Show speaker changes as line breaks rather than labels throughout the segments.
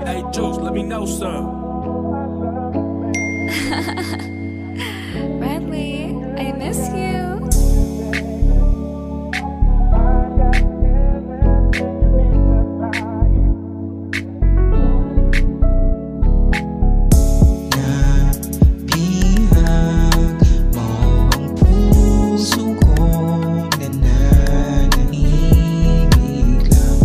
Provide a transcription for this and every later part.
Hey, Juice, let me know some.
Bradley, I miss you.
Nabihag mo ang puso kong nananahimik lang.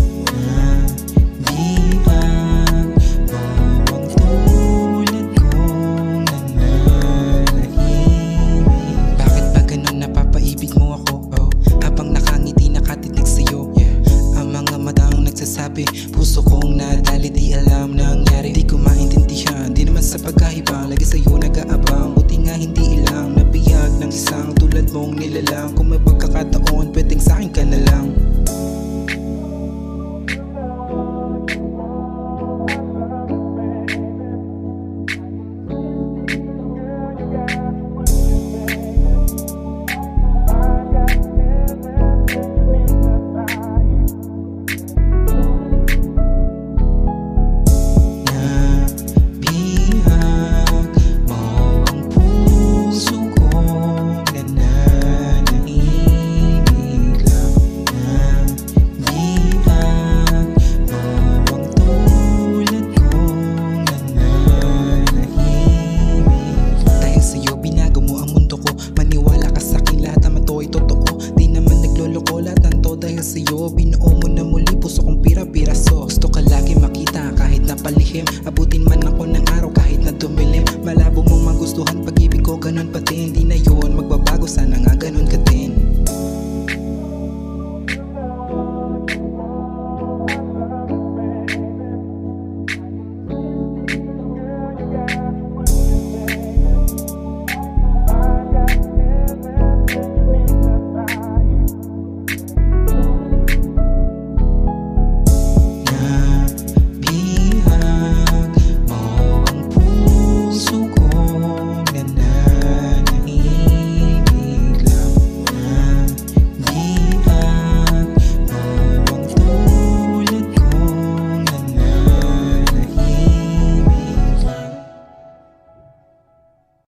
Nabihag mo ang tulad kong nananahimik. Bakit ba ganun napapaibig mo ako? Habang nakangiti nakatitig sa'yo, ang mga matang nagsasabi, puso kong nadali, di alam nangyari. Di ko maintindihan, di naman sa pagkahibang, lagi sa'yo nag-aabang. Buti nga hindi ilang nabihag ng isang tulad mong nilalang. Kung may pagkakataon, pwedeng sa'kin ka na lang.